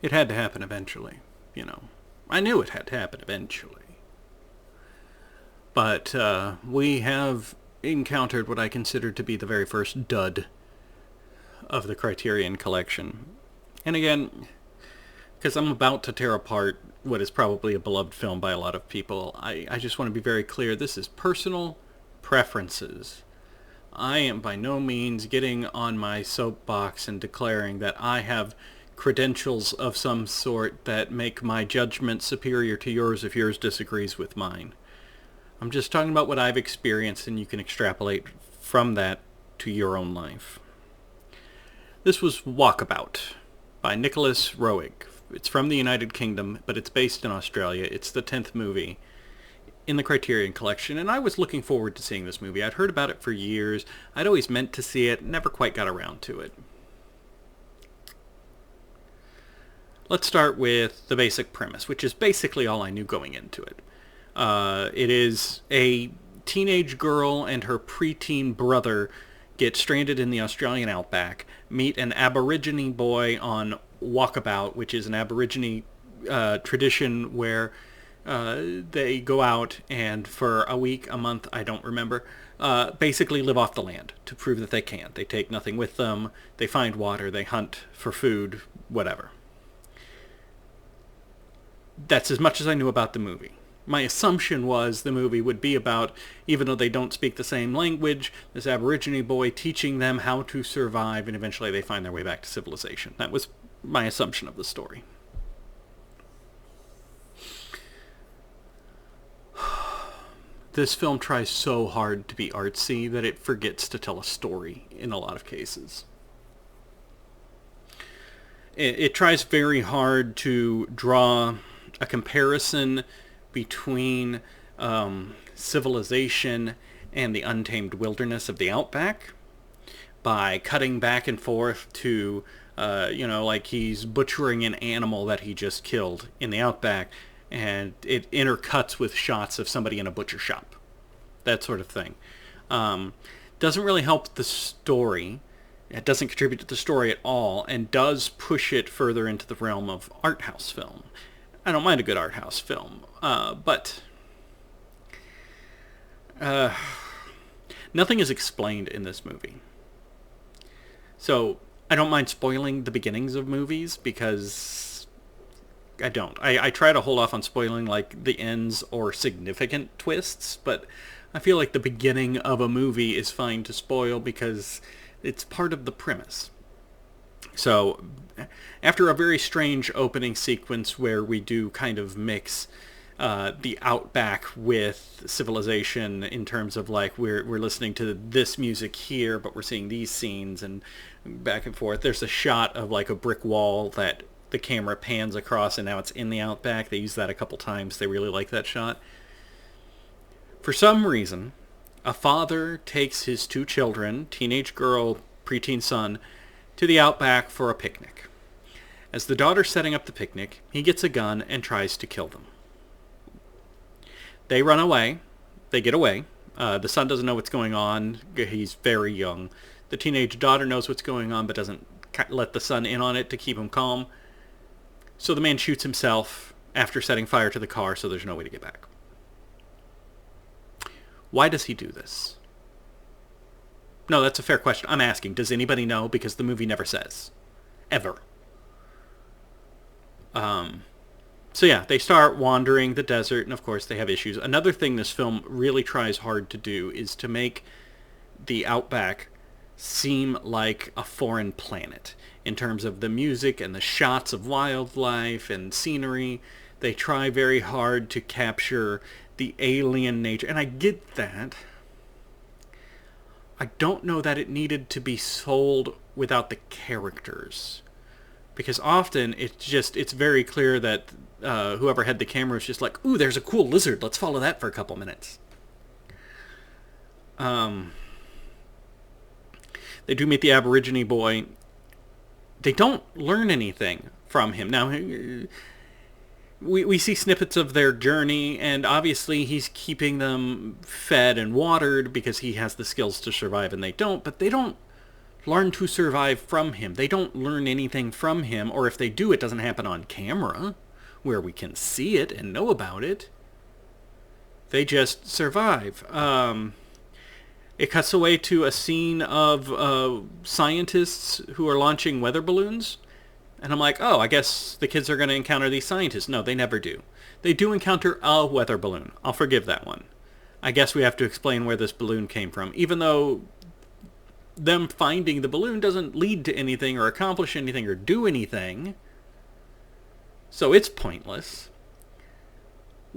It had to happen eventually, you know. I knew it had to happen eventually. But we have encountered what I consider to be the very first dud of the Criterion Collection. And again, because I'm about to tear apart what is probably a beloved film by a lot of people, I just want to be very clear. This is personal preferences. I am by no means getting on my soapbox and declaring that I have credentials of some sort that make my judgment superior to yours if yours disagrees with mine. I'm just talking about what I've experienced, and you can extrapolate from that to your own life. This was Walkabout by Nicholas Roeg. It's from the United Kingdom, but it's based in Australia. It's the 10th movie in the Criterion Collection, and I was looking forward to seeing this movie. I'd heard about it for years. I'd always meant to see it, never quite got around to it. Let's start with the basic premise, which is basically all I knew going into it. It is a teenage girl and her preteen brother get stranded in the Australian outback, meet an Aborigine boy on Walkabout, which is an Aborigine tradition where they go out and for a week, a month, I don't remember, basically live off the land to prove that they can. They take nothing with them, they find water, they hunt for food, whatever. That's as much as I knew about the movie. My assumption was the movie would be about, even though they don't speak the same language, this Aborigine boy teaching them how to survive, and eventually they find their way back to civilization. That was my assumption of the story. This film tries so hard to be artsy that it forgets to tell a story in a lot of cases. It tries very hard to draw a comparison between civilization and the untamed wilderness of the outback by cutting back and forth to, like he's butchering an animal that he just killed in the outback, and it intercuts with shots of somebody in a butcher shop. That sort of thing. Doesn't really help the story. It doesn't contribute to the story at all, and does push it further into the realm of art house film. I don't mind a good art house film, but nothing is explained in this movie. So I don't mind spoiling the beginnings of movies because I don't. I try to hold off on spoiling like the ends or significant twists, but I feel like the beginning of a movie is fine to spoil because it's part of the premise. So, after a very strange opening sequence where we do kind of mix the outback with civilization in terms of like we're listening to this music here, but we're seeing these scenes and back and forth. There's a shot of like a brick wall that the camera pans across, and now it's in the outback. They use that a couple times. They really like that shot. For some reason, a father takes his two children, teenage girl, preteen son, to the outback for a picnic. As the daughter's setting up the picnic, he gets a gun and tries to kill them. They run away. They get away. The son doesn't know what's going on. He's very young. The teenage daughter knows what's going on but doesn't let the son in on it to keep him calm. So the man shoots himself after setting fire to the car, so there's no way to get back. Why does he do this? No, that's a fair question. I'm asking, does anybody know? Because the movie never says. Ever. So yeah, they start wandering the desert, and of course they have issues. Another thing this film really tries hard to do is to make the outback seem like a foreign planet in terms of the music and the shots of wildlife and scenery. They try very hard to capture the alien nature, and I get that. I don't know that it needed to be sold without the characters, because often it's very clear that whoever had the camera is just like, ooh, there's a cool lizard, let's follow that for a couple minutes. They do meet the Aborigine boy. They don't learn anything from him. Now, we see snippets of their journey, and obviously he's keeping them fed and watered because he has the skills to survive and they don't, but they don't learn to survive from him. They don't learn anything from him, or if they do, it doesn't happen on camera, where we can see it and know about it. They just survive. It cuts away to a scene of scientists who are launching weather balloons. And I'm like, oh, I guess the kids are going to encounter these scientists. No, they never do. They do encounter a weather balloon. I'll forgive that one. I guess we have to explain where this balloon came from. Even though them finding the balloon doesn't lead to anything or accomplish anything or do anything. So it's pointless.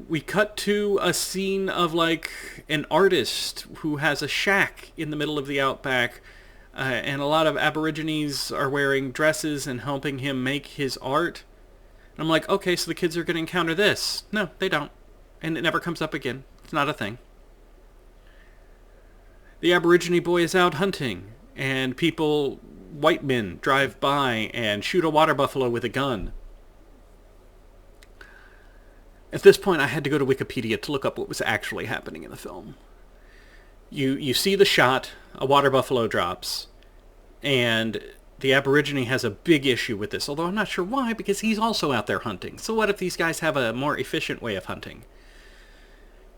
We cut to a scene of like an artist who has a shack in the middle of the outback, and a lot of Aborigines are wearing dresses and helping him make his art. And I'm like, okay, so the kids are going to encounter this. No, they don't. And it never comes up again. It's not a thing. The Aborigine boy is out hunting, and people, white men, drive by and shoot a water buffalo with a gun. At this point, I had to go to Wikipedia to look up what was actually happening in the film. You see the shot, a water buffalo drops, and the Aborigine has a big issue with this, although I'm not sure why, because he's also out there hunting. So what if these guys have a more efficient way of hunting?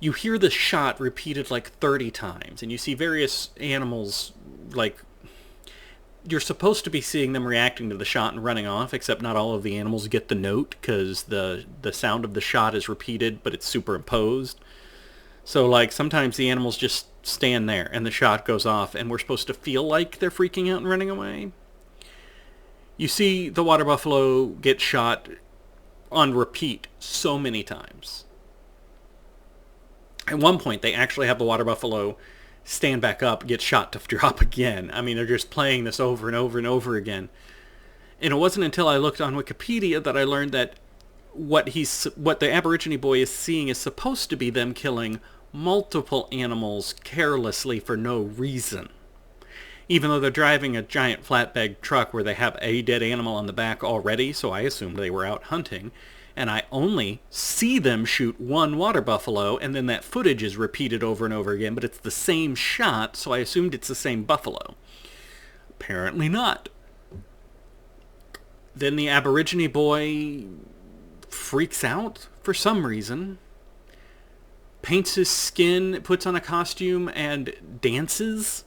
You hear the shot repeated like 30 times, and you see various animals, like, you're supposed to be seeing them reacting to the shot and running off, except not all of the animals get the note, because the sound of the shot is repeated, but it's superimposed. So, like, sometimes the animals just stand there, and the shot goes off, and we're supposed to feel like they're freaking out and running away. You see the water buffalo get shot on repeat so many times. At one point, they actually have the water buffalo stand back up, get shot to drop again. I mean, they're just playing this over and over and over again. And it wasn't until I looked on Wikipedia that I learned that what the Aborigine boy is seeing is supposed to be them killing multiple animals carelessly for no reason. Even though they're driving a giant flatbed truck where they have a dead animal on the back already, so I assumed they were out hunting. And I only see them shoot one water buffalo, and then that footage is repeated over and over again, but it's the same shot, so I assumed it's the same buffalo. Apparently not. Then the Aborigine boy freaks out for some reason, paints his skin, puts on a costume, and dances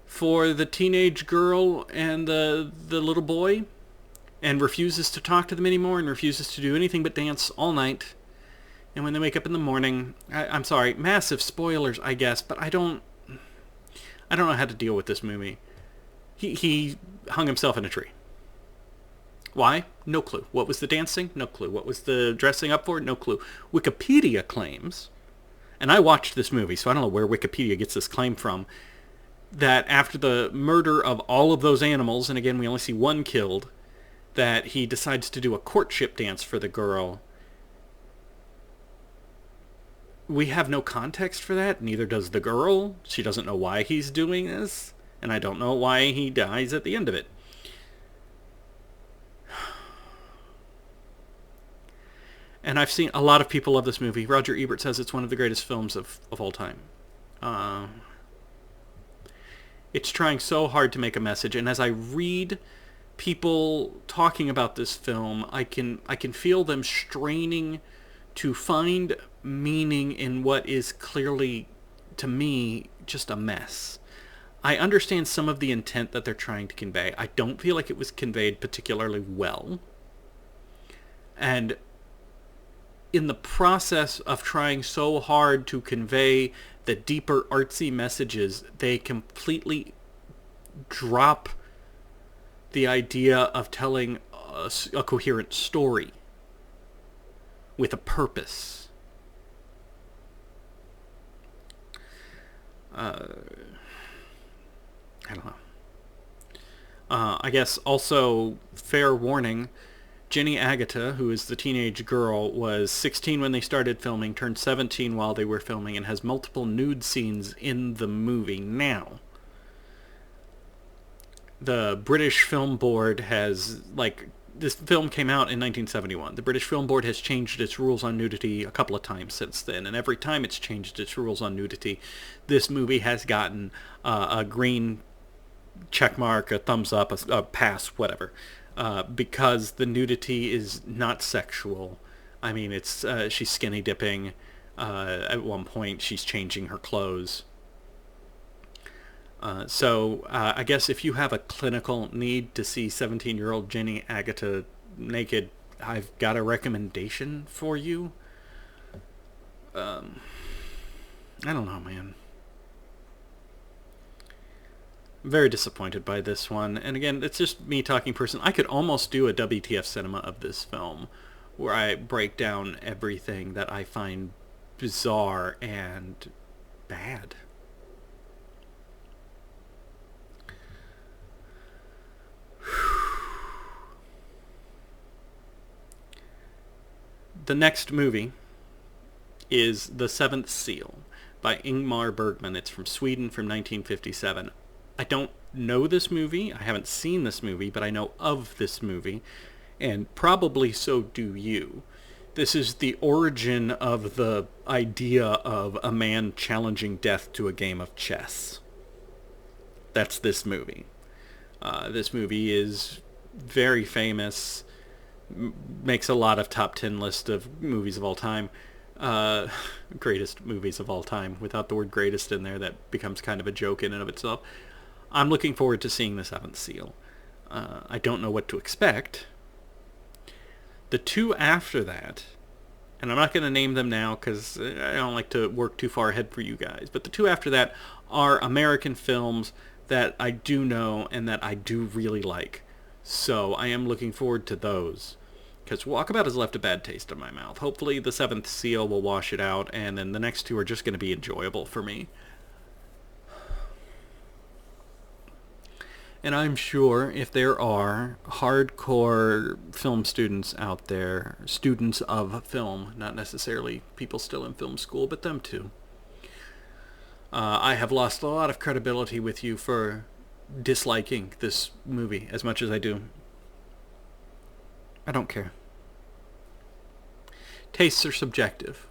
for the teenage girl and the little boy, and refuses to talk to them anymore and refuses to do anything but dance all night. And when they wake up in the morning, I'm sorry, massive spoilers, I guess, but I don't know how to deal with this movie. He hung himself in a tree. Why? No clue. What was the dancing? No clue. What was the dressing up for? No clue. Wikipedia claims, and I watched this movie, so I don't know where Wikipedia gets this claim from, that after the murder of all of those animals, and again we only see one killed, that he decides to do a courtship dance for the girl. We have no context for that, neither does the girl. She doesn't know why he's doing this, and I don't know why he dies at the end of it. And I've seen a lot of people love this movie. Roger Ebert says it's one of the greatest films of all time. It's trying so hard to make a message, and as I read people talking about this film, I can feel them straining to find meaning in what is clearly, to me, just a mess. I understand some of the intent that they're trying to convey. I don't feel like it was conveyed particularly well. And in the process of trying so hard to convey the deeper artsy messages, they completely drop the idea of telling a coherent story with a purpose. I don't know. I guess also, fair warning, Jenny Agata, who is the teenage girl, was 16 when they started filming, turned 17 while they were filming, and has multiple nude scenes in the movie now. The British Film Board has, this film came out in 1971. The British Film Board has changed its rules on nudity a couple of times since then, and every time it's changed its rules on nudity, this movie has gotten a green check mark, a thumbs up, a pass, whatever, because the nudity is not sexual. I mean, it's she's skinny dipping. At one point, she's changing her clothes. So I guess if you have a clinical need to see 17-year-old Jenny Agutter naked, I've got a recommendation for you. I don't know, man. I'm very disappointed by this one. And again, it's just me talking person. I could almost do a WTF cinema of this film where I break down everything that I find bizarre and bad. The next movie is The Seventh Seal by Ingmar Bergman. It's from Sweden from 1957. I don't know this movie. I haven't seen this movie, but I know of this movie, and probably so do you. This is the origin of the idea of a man challenging death to a game of chess. That's this movie. This movie is very famous, makes a lot of top 10 list of movies of all time. Greatest movies of all time. Without the word greatest in there, that becomes kind of a joke in and of itself. I'm looking forward to seeing The Seventh Seal. I don't know what to expect. The two after that, and I'm not going to name them now because I don't like to work too far ahead for you guys, but the two after that are American films that I do know and that I do really like. So I am looking forward to those, because Walkabout has left a bad taste in my mouth. Hopefully The Seventh Seal will wash it out, and then the next two are just going to be enjoyable for me. And I'm sure if there are hardcore film students out there, students of film, not necessarily people still in film school, but them too, I have lost a lot of credibility with you for disliking this movie as much as I do. I don't care. Tastes are subjective.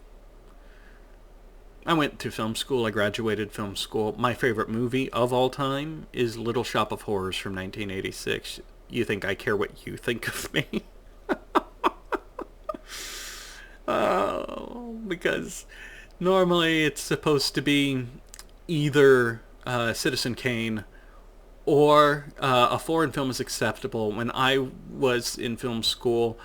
I went to film school. I graduated film school. My favorite movie of all time is Little Shop of Horrors from 1986. You think I care what you think of me? Oh, because normally it's supposed to be either Citizen Kane or a foreign film is acceptable. When I was in film school,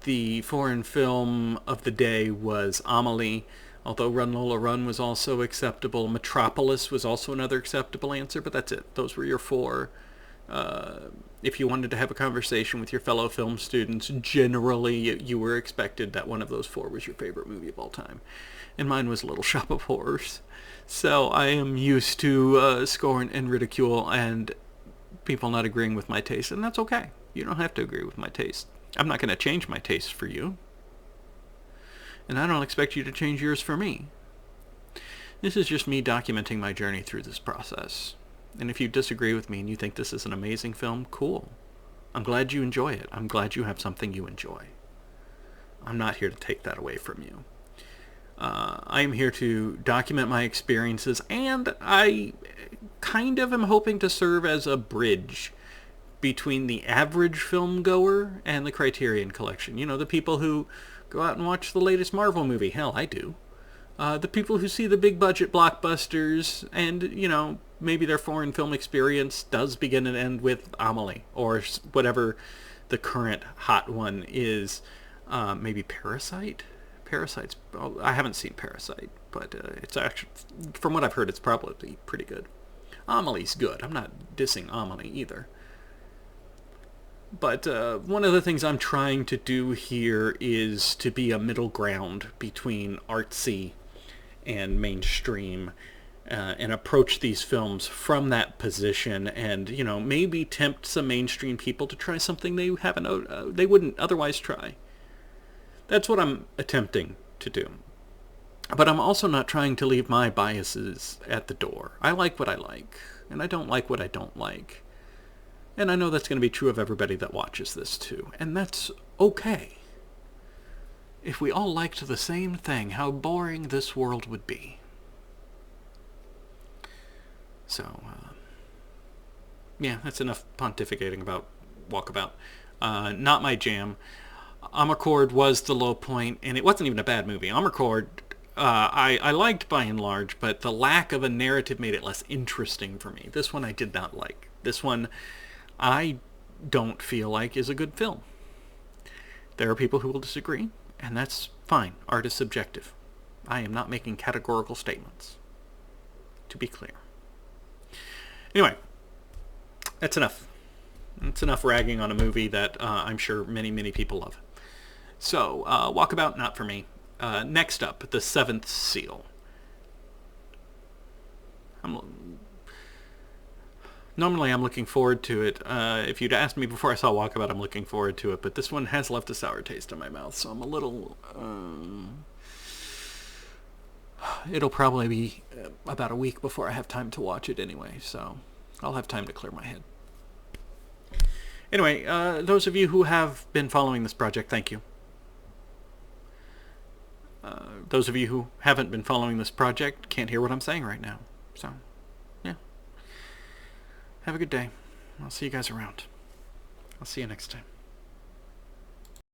the foreign film of the day was Amelie, although Run Lola Run was also acceptable. Metropolis was also another acceptable answer, but that's it. Those were your four. If you wanted to have a conversation with your fellow film students, generally you were expected that one of those four was your favorite movie of all time. And mine was Little Shop of Horrors. So I am used to scorn and ridicule and people not agreeing with my taste, and that's okay. You don't have to agree with my taste. I'm not going to change my taste for you. And I don't expect you to change yours for me. This is just me documenting my journey through this process. And if you disagree with me and you think this is an amazing film, cool. I'm glad you enjoy it. I'm glad you have something you enjoy. I'm not here to take that away from you. I am here to document my experiences, and I kind of am hoping to serve as a bridge between the average film goer and the Criterion Collection. You know, the people who go out and watch the latest Marvel movie. Hell, I do. The people who see the big budget blockbusters, and, you know, maybe their foreign film experience does begin and end with Amelie, or whatever the current hot one is. Maybe Parasite? Parasite's... I haven't seen Parasite, but it's actually... From what I've heard, it's probably pretty good. Amelie's good. I'm not dissing Amelie either. But one of the things I'm trying to do here is to be a middle ground between artsy and mainstream, and approach these films from that position, and, you know, maybe tempt some mainstream people to try something they haven't, they wouldn't otherwise try. That's what I'm attempting to do. But I'm also not trying to leave my biases at the door. I like what I like, and I don't like what I don't like. And I know that's going to be true of everybody that watches this too. And that's okay. If we all liked the same thing, how boring this world would be. So, Yeah, that's enough pontificating about Walkabout. Not my jam. Amarcord was the low point, and it wasn't even a bad movie. Amarcord, I liked by and large, but the lack of a narrative made it less interesting for me. This one I did not like. This one I don't feel like is a good film. There are people who will disagree, and that's fine. Art is subjective. I am not making categorical statements, to be clear. Anyway, that's enough. It's enough ragging on a movie that I'm sure many, many people love. So, Walkabout, not for me. Next up, The Seventh Seal. Normally I'm looking forward to it. If you'd asked me before I saw Walkabout, I'm looking forward to it. But this one has left a sour taste in my mouth, so I'm a little... It'll probably be about a week before I have time to watch it anyway, so I'll have time to clear my head. Anyway, those of you who have been following this project, thank you. Those of you who haven't been following this project can't hear what I'm saying right now. So, yeah. Have a good day. I'll see you guys around. I'll see you next time.